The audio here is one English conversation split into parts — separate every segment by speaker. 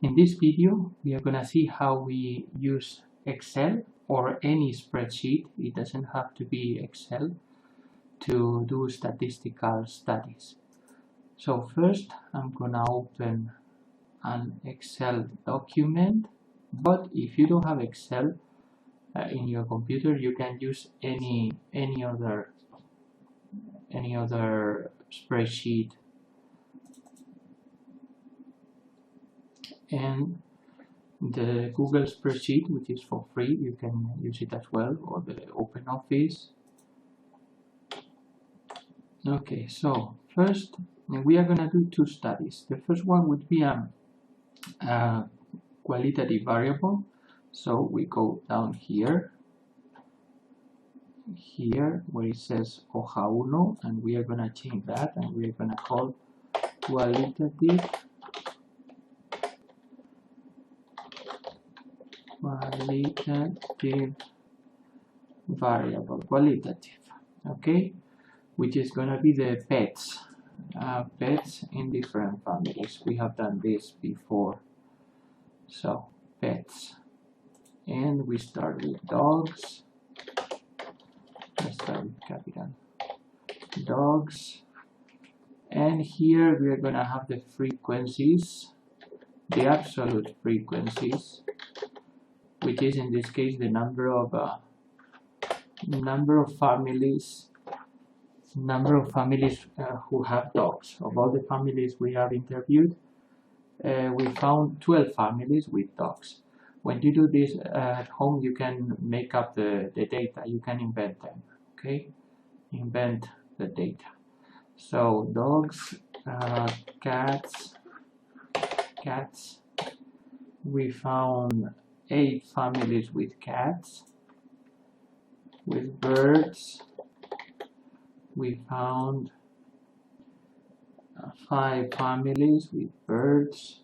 Speaker 1: In this video, we are going to see how we use Excel or any spreadsheet, it doesn't have to be Excel, to do statistical studies. So first, I'm going to open an Excel document, but if you don't have Excel in your computer, you can use any other spreadsheet. And the Google spreadsheet, which is for free, you can use it as well, or the OpenOffice. Okay, so first we are going to do two studies. The first one would be a qualitative variable. So we go down here where it says hoja 1, and we are going to change that, and we are going to call qualitative variable, qualitative, okay, which is going to be the pets in different families. We have done this before. So pets, and we start with dogs. Let's start with capital dogs, and here we are going to have the frequencies, the absolute frequencies, which is in this case the number of families who have dogs. Of all the families we have interviewed, we found 12 families with dogs. When you do this at home, you can make up the data, you can invent them, okay? Invent the data. So dogs, cats, we found 8 families with cats. With birds, we found 5 families with birds.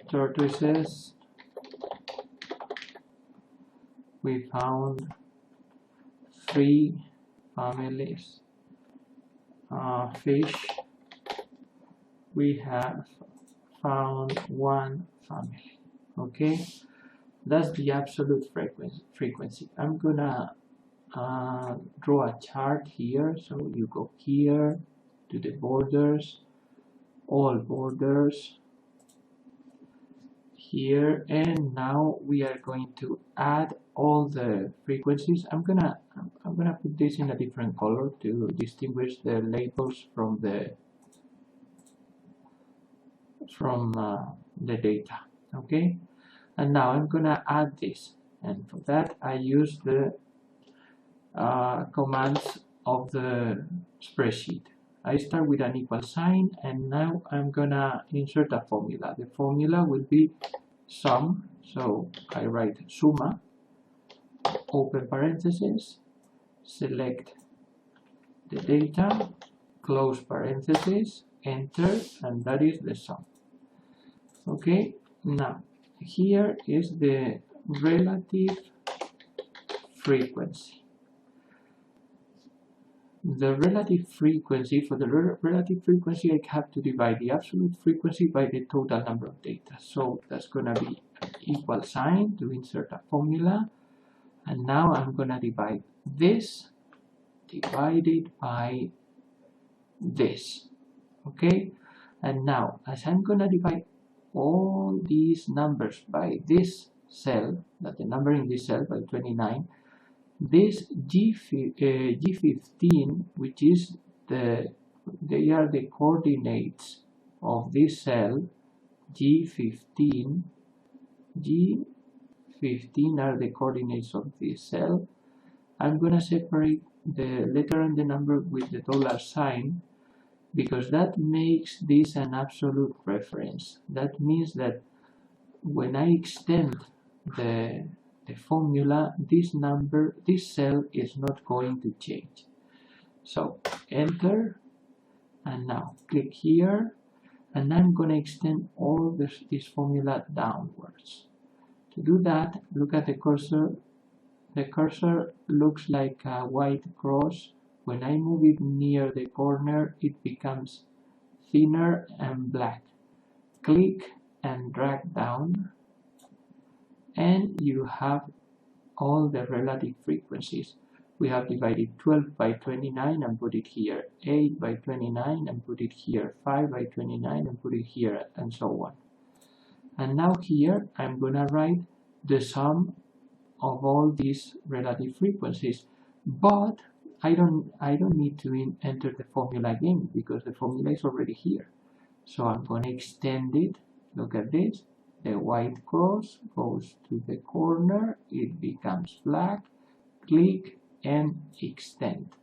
Speaker 1: Tortoises, we found 3 families. Fish, we have found 1 family. Okay, that's the absolute frequency. I'm gonna draw a chart here. So you go here to the borders, all borders here, and now we are going to add all the frequencies. I'm gonna put this in a different color to distinguish the labels from the data. Okay, and now I'm gonna add this, and for that I use the commands of the spreadsheet. I start with an equal sign, and now I'm gonna insert a formula. The formula will be sum, so I write summa, open parentheses, select the data, close parentheses, enter, and that is the sum. Okay, now here is the relative frequency. The relative frequency, for the relative frequency, I have to divide the absolute frequency by the total number of data. So that's going to be equal sign to insert a formula, and now I'm going to divide this divided by this. Okay, and now as I'm going to divide all these numbers by this cell, that the number in this cell by 29, this G15, which is they are the coordinates of this cell, G15 are the coordinates of this cell. I'm going to separate the letter and the number with the $sign, because that makes this an absolute reference. That means that when I extend the formula, this cell is not going to change. So enter, and now click here, and I'm going to extend all this formula downwards. To do that, look at the cursor. The cursor looks like a white cross. When I move it near the corner, it becomes thinner and black. click and drag down, and you have all the relative frequencies. We have divided 12 by 29 and put it here, 8 by 29 and put it here, 5 by 29 and put it here, and so on. And now here I'm gonna write the sum of all these relative frequencies, but I don't need to enter the formula again because the formula is already here. So I'm gonna extend it. Look at this. The white cross goes to the corner, it becomes black, click and extend.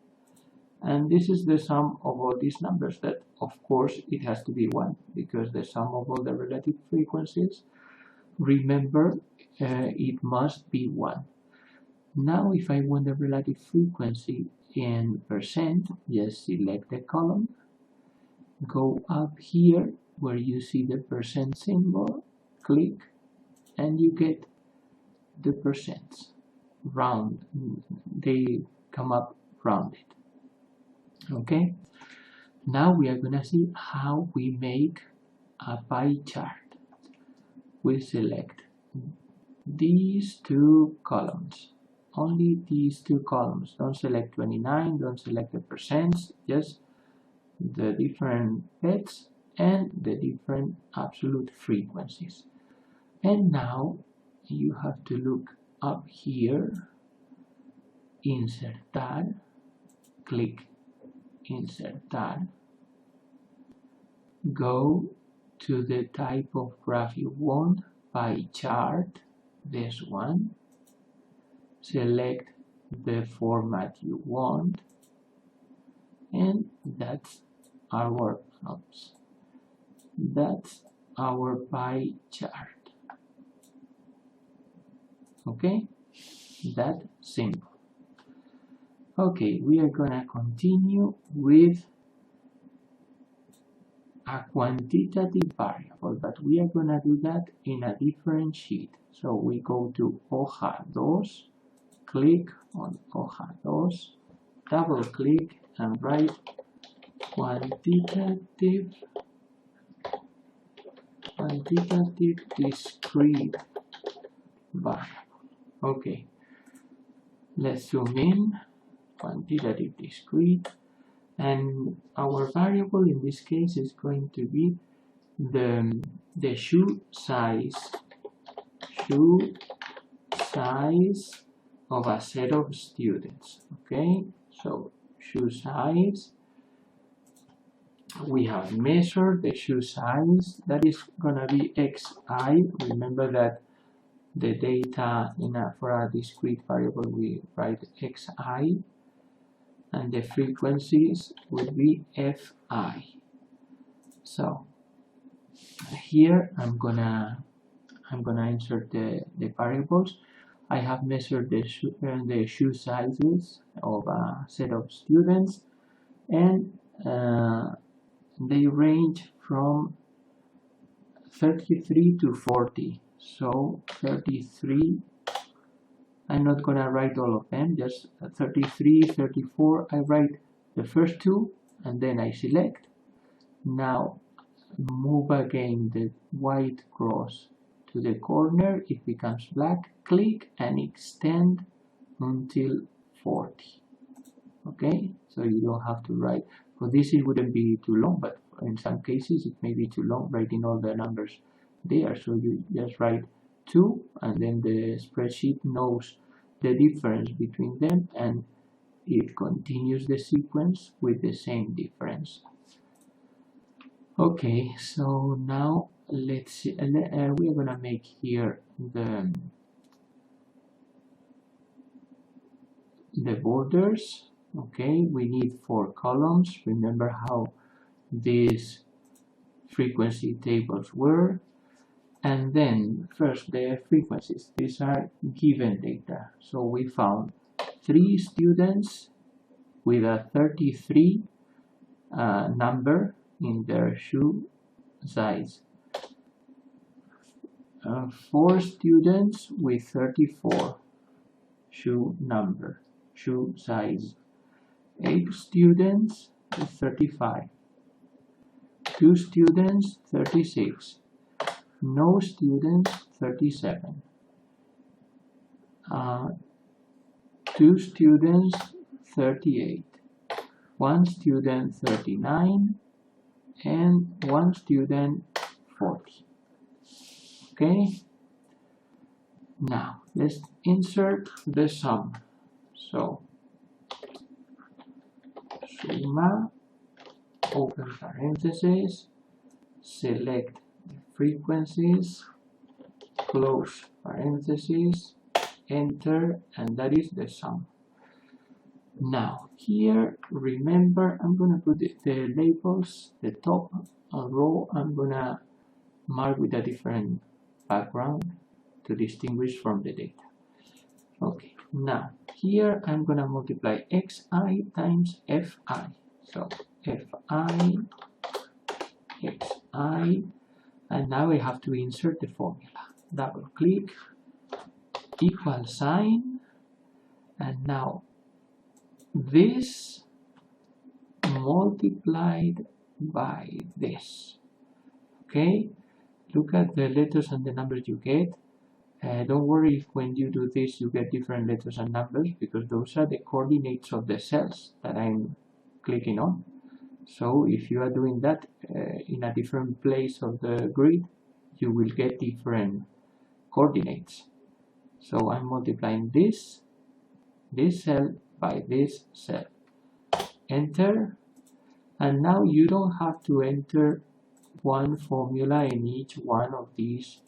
Speaker 1: And this is the sum of all these numbers, that of course it has to be 1 because the sum of all the relative frequencies, remember, it must be 1. Now if I want the relative frequency in percent, just select the column, go up here where you see the percent symbol, click, and you get the percents. Round, they come up rounded. Okay, now we are gonna see how we make a pie chart. We select these two columns, only these two columns. Don't select 29, don't select the percents, just the different bets and the different absolute frequencies. And now you have to look up here, insert tab, click insert tab, go to the type of graph you want, pie chart, this one, select the format you want, and that's our pie chart. Okay, that simple. Okay, we are gonna continue with a quantitative variable, but we are gonna do that in a different sheet. So we go to hoja 2, click on hoja 2, double click and write quantitative discrete variable. Okay, let's zoom in, quantitative discrete, and our variable in this case is going to be the shoe size of a set of students. Okay, so shoe size, we have measured the shoe size, that is gonna be xi. Remember that the data for a discrete variable we write xi, and the frequencies would be fi. So here I'm gonna insert the variables. I have measured the shoe sizes of a set of students, and they range from 33 to 40. So 33, I'm not gonna write all of them, just 33, 34, I write the first two and then I select. Now move again the white cross to the corner, it becomes black, click and extend until 40. Okay, so you don't have to write, for this it wouldn't be too long, but in some cases it may be too long writing all the numbers there, so you just write 2 and then the spreadsheet knows the difference between them and it continues the sequence with the same difference. Okay, so now let's see, we are gonna make here the borders. Okay, we need 4 columns. Remember how these frequency tables were. And then first the frequencies, these are given data. So we found 3 students with a 33 number in their shoe size, 4 students with 34 shoe size, 8 students with 35, 2 students 36, no students 37, 2 students 38, 1 student 39, and 1 student 40. Okay, now let's insert the sum. So summa, open parentheses, select the frequencies, close parentheses, enter, and that is the sum. Now here, remember, I'm gonna put the labels, the top row I'm gonna mark with a different background to distinguish from the data. Okay, now here I'm gonna multiply xi times fi. So fi, xi, and now I have to insert the formula. Double click, equal sign, and now this multiplied by this. Okay, look at the letters and the numbers you get. Don't worry if when you do this you get different letters and numbers, because those are the coordinates of the cells that I'm clicking on. So if you are doing that in a different place of the grid, you will get different coordinates. So I'm multiplying this cell by this cell. Enter, and now you don't have to enter one formula in each one of these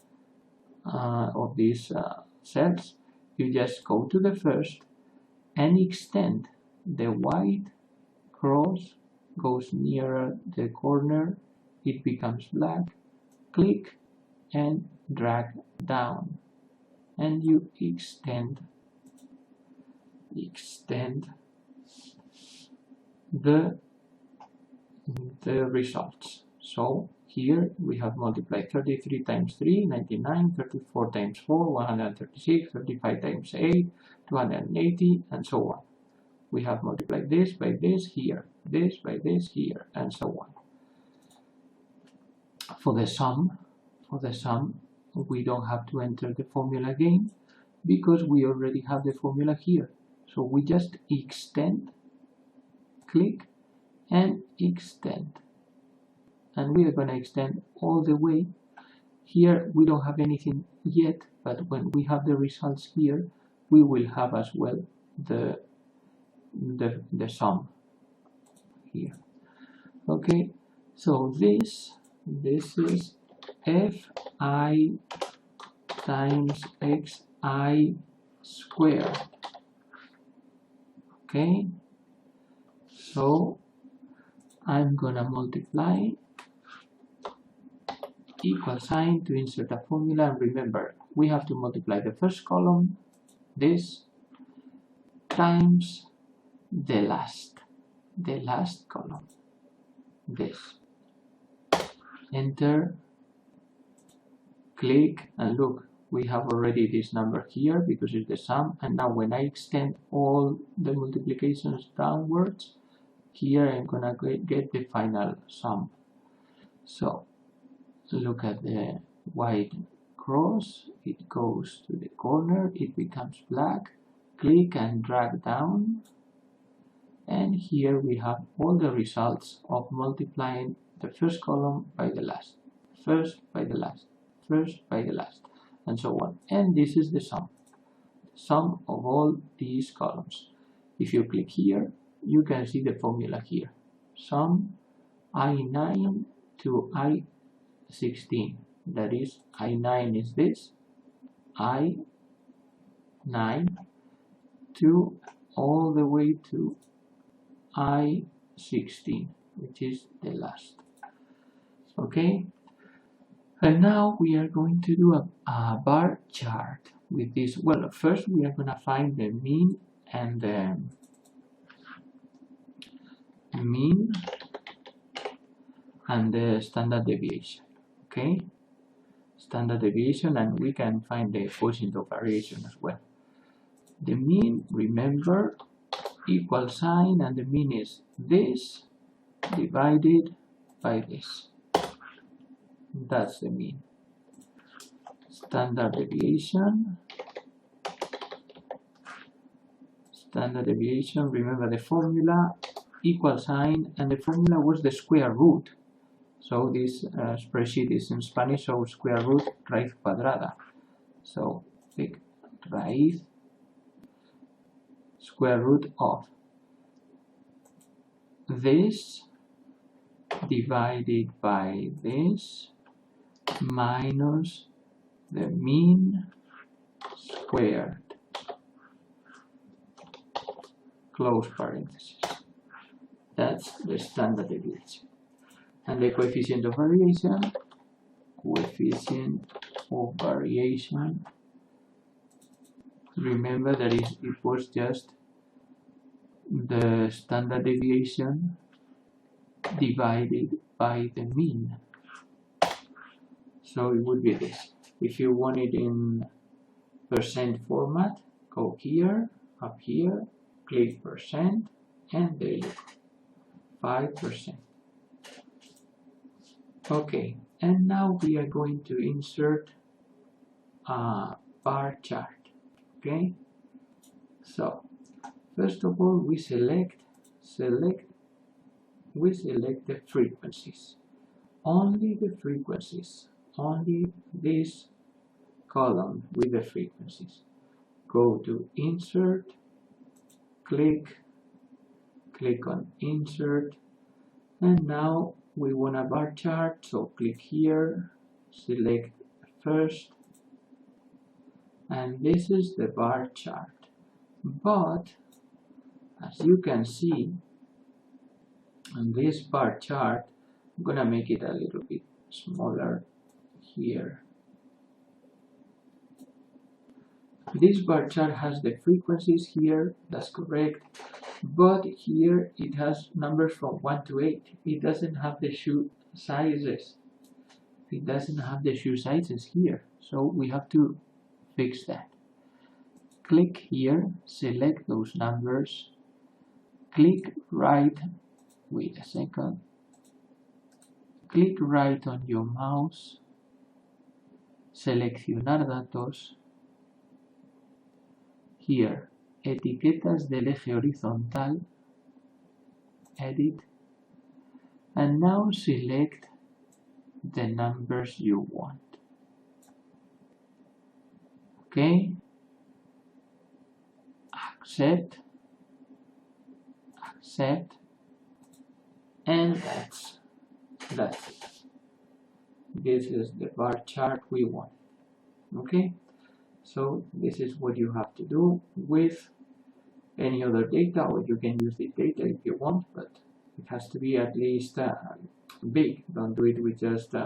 Speaker 1: cells. You just go to the first and extend the white cross, goes nearer the corner, it becomes black, click and drag down, and you extend the results. So here we have multiplied 33 times 3, 99, 34 times 4, 136, 35 times 8, 280, and so on. We have multiplied this by this here, this by this here, and so on. For the sum, we don't have to enter the formula again because we already have the formula here. So we just extend, click, and extend. And we are going to extend all the way. Here we don't have anything yet, but when we have the results here, we will have as well the sum here. Okay, so this is fi times xi squared. Okay, so I'm gonna multiply equal sign to insert a formula, and remember we have to multiply the first column, this, times the last column, this. Enter, click, and look, we have already this number here because it's the sum. And now when I extend all the multiplications downwards, here I'm gonna get the final sum. So look at the white cross, it goes to the corner, it becomes black, click and drag down, and here we have all the results of multiplying the first column by the last, first by the last, first by the last, and so on. And this is the sum of all these columns. If you click here, you can see the formula here. Sum I9 to I16. That is, I9 is this, I9 to all the way to I16, which is the last. Okay, and now we are going to do a bar chart with this. Well, first we are going to find the mean and the standard deviation. Okay, standard deviation, and we can find the quotient of variation as well. The mean, remember, equal sign, and the mean is this divided by this. That's the mean. standard deviation. Standard deviation, remember the formula, equal sign, and the formula was the square root. So this spreadsheet is in Spanish, so square root, raíz cuadrada. So pick raíz, square root of this divided by this minus the mean squared, close parenthesis. That's the standard deviation. And the coefficient of variation, remember that it was just the standard deviation divided by the mean. So it would be this. If you want it in percent format, go here, up here, click percent, and there you go, 5%. Okay, and now we are going to insert a bar chart. Okay, so first of all we select the frequencies, only the frequencies, only this column with the frequencies. Go to insert, click on insert, and now we want a bar chart, so click here, select first, and this is the bar chart. But as you can see on this bar chart, I'm gonna make it a little bit smaller here. This bar chart has the frequencies here, that's correct, but here it has numbers from 1 to 8. It doesn't have the shoe sizes. It doesn't have the shoe sizes here, so we have to fix that. Click here, select those numbers, click right, wait a second, click right on your mouse, seleccionar datos, here, etiquetas del eje horizontal, edit, and now select the numbers you want. Okay, accept, and that's it. This is the bar chart we want. Okay, so this is what you have to do with any other data, or you can use the data if you want, but it has to be at least big. Don't do it with just 2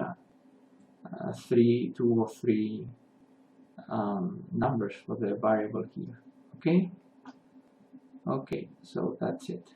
Speaker 1: or 3 numbers for the variable here. Okay, so that's it.